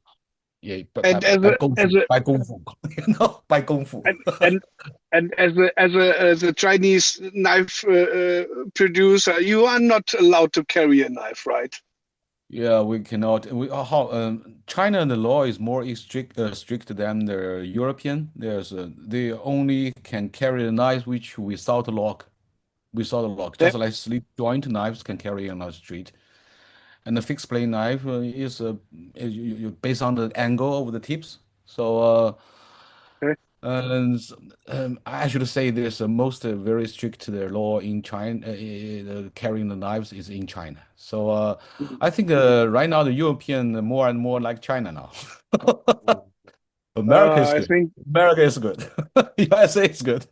yeah, but And by kung fu, by kung fu, by kung fu. and as a Chinese knife producer, you are not allowed to carry a knife, right? Yeah, we cannot. China, the law is more strict than the European. They only can carry a knife which without a lock, Yeah. just like slip joint knives can carry on the street. And the fixed blade knife is based on the angle of the tips. So Okay. and I should say there's a most very strict law in China. Carrying the knives is in China. So I think right now the European more and more like China now. America is I good. think America is good. USA is good.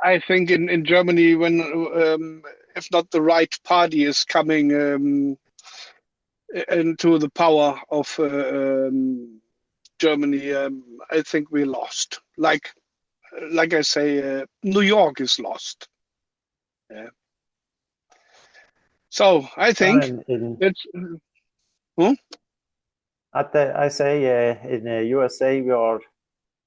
in Germany, when if not the right party is coming into the power of Germany, I think we lost. Like I say, New York is lost. Yeah. So I think it's. Hmm? I say in USA we are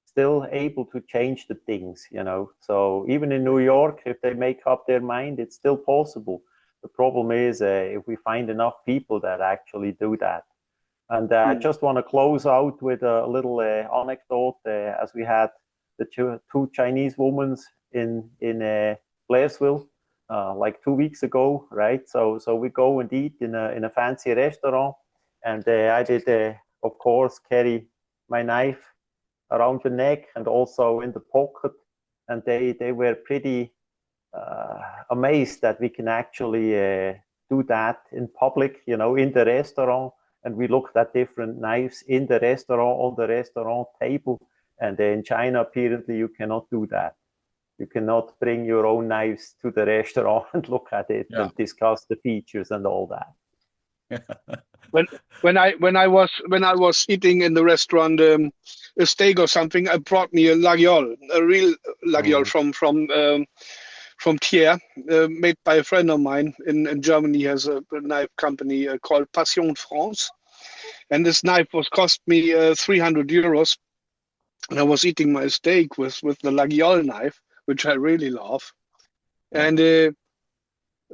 still able to change the things, you know. So even in New York, if they make up their mind, it's still possible. The problem is if we find enough people that actually do that. And I just want to close out with a little anecdote, as we had the two Chinese women in Blairsville like 2 weeks ago, right? So we go and eat in a fancy restaurant, and I did of course carry my knife around the neck and also in the pocket, and they were pretty amazed that we can actually do that in public, you know, in the restaurant. And we looked at different knives in the restaurant, on the restaurant table. And in China, apparently, you cannot do that. You cannot bring your own knives to the restaurant and look at it and discuss the features and all that. When I was eating in the restaurant a steak or something, I brought me a laguiole, a real laguiole from Thiers, made by a friend of mine in Germany. He has a knife company called Passion France, and this knife was cost me 300 euros. And I was eating my steak with the laguiole knife, which I really love. And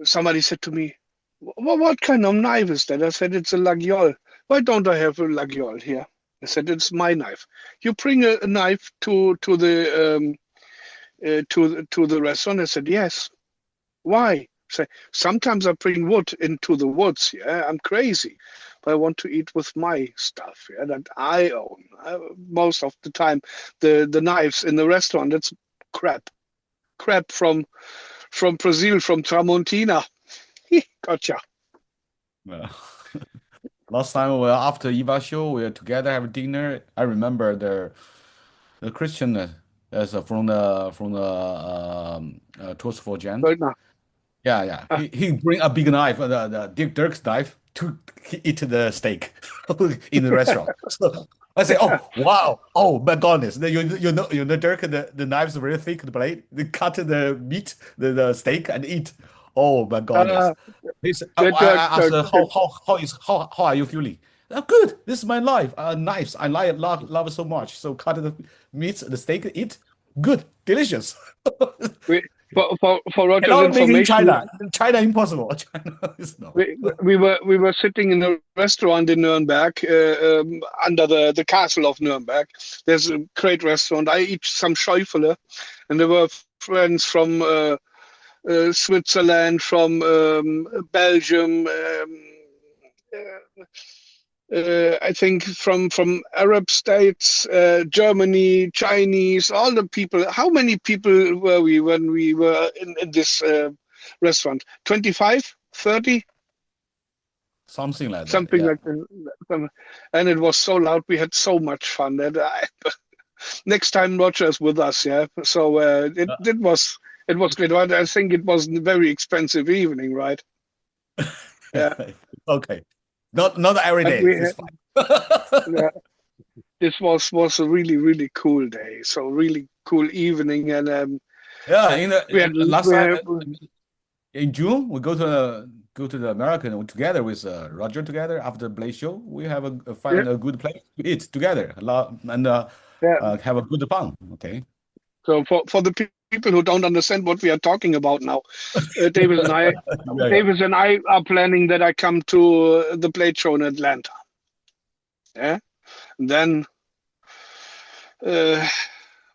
somebody said to me, what kind of knife is that? I said, it's a Laguiole. Why don't I have a Laguiole here? I said, it's my knife. You bring a knife to the restaurant? I said, yes. Why? Say, sometimes I bring wood into the woods. Yeah, I'm crazy, but I want to eat with my stuff. Yeah, that I own. Most of the time, the knives in the restaurant, it's crap, from Brazil, from Tramontina. Gotcha. Yeah. Last time we were after Eva show, we were together have dinner. I remember the Christian from the Toast for Gent. Right now. Yeah, yeah. He bring a big knife, the Dick Dirk's knife, to eat the steak in the restaurant. So I say, oh wow, oh my goodness, you know Dirk, the knife's very thick, the blade. They cut the meat, the steak and eat. Oh my goodness. Uh, This the, the, I asked the, her, the, how are you feeling? Good. This is my life. Knives. I love it so much. So cut the meat, the steak, eat. Good, delicious. we, for Roger's Cannot make in information, China. China impossible. China is no. we were sitting in a restaurant in Nuremberg, under the castle of Nuremberg. There's a great restaurant. I eat some Schäufele, and there were friends from Switzerland, from Belgium. I think from Arab states, Germany, Chinese, all the people. How many people were we when we were in this restaurant? 25, 30? Something like that. Something Yeah. like that. And it was so loud. We had so much fun. And next time Roger is with us, yeah. So it was great. Right? I think it was a very expensive evening, right? Yeah. Okay. Not every And day. we It's had, fine. yeah, this was a really, really cool day. So really cool evening, and Yeah. we had Last we time had in June, we go to the American together with Roger together after the Blaze show. We have yeah, find a good place to eat together and yeah. have a good fun. Okay. So for the people who don't understand what we are talking about now, Davis and I, Yeah, yeah. Davis and I are planning that I come to the Blade Show in Atlanta. Yeah, and then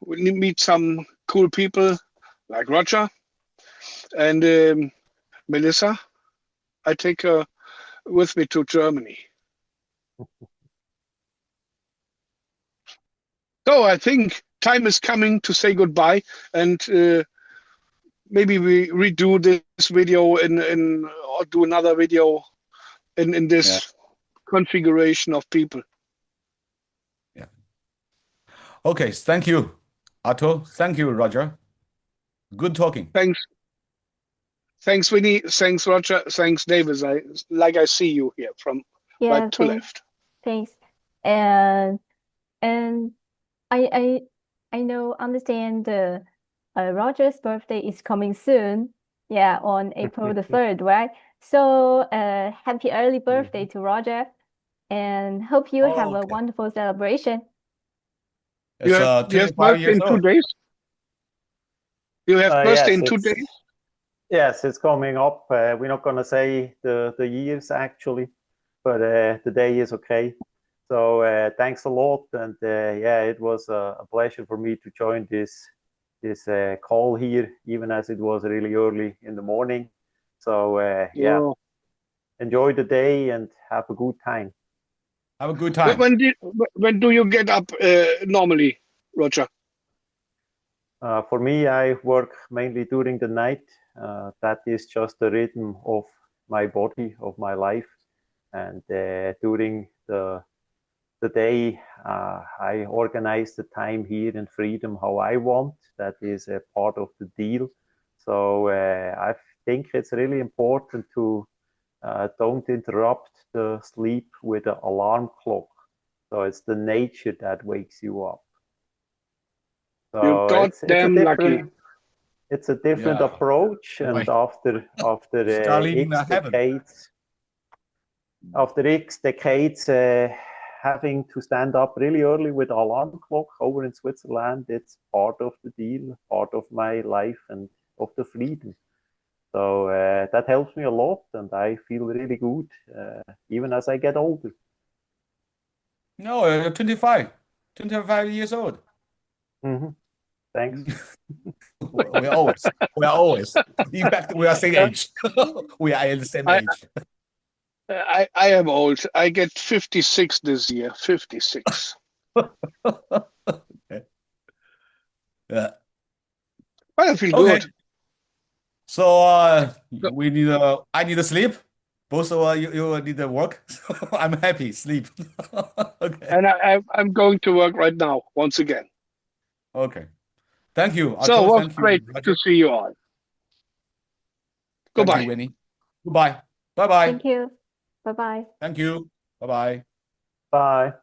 we meet some cool people like Roger and Melissa. I take her with me to Germany. So I think time is coming to say goodbye, and maybe we redo this video in or do another video in Yeah. this configuration of people. Yeah. Okay. Thank you, Otto. Thank you, Roger. Good talking. Thanks, Winnie. Thanks, Roger. Thanks, Davis. I see you here from Yeah, right to left. thanks. And I understand Roger's birthday is coming soon. Yeah, on April the 3rd, right? So happy early birthday to Roger, and hope you have a Okay. wonderful celebration. You It's have 25 birthday years in 2 old. days. You have birthday Yes, in 2 days. yes, it's coming up. We're not gonna say the years actually, but the day is okay. So thanks a lot, and yeah, it was a pleasure for me to join this call here, even as it was really early in the morning. So yeah, Oh. enjoy the day and have a good time. Have a good But time. when do you get up normally, Roger? For me, I work mainly during the night. That is just the rhythm of my body, of my life, and during the day, I organize the time here in freedom how I want. That is a part of the deal. So I think it's really important to don't interrupt the sleep with an alarm clock. So it's the nature that wakes you up. You're So goddamn lucky. it's a different Yeah. approach, and Right. after Start living X in heaven. decades, having to stand up really early with alarm clock over in Switzerland, it's part of the deal, part of my life and of the freedom. So that helps me a lot, and I feel really good even as I get older. No, you're 25 years old. Hmm. Thanks. We are always. In fact, we are same age. We are in the same I, age. I am old. I get 56 this year. 56. Yeah. But I feel Okay. good. So So- we need I need to sleep. Both of you need to work. So I'm happy. Sleep. Okay. And I'm going to work right now once again. Okay. Thank you, So it Arthur. was Thank you, great to Roger. see you all. Thank you, Goodbye. Winnie. Goodbye. Bye bye. Thank you. Bye bye. Thank you. Bye bye. Bye.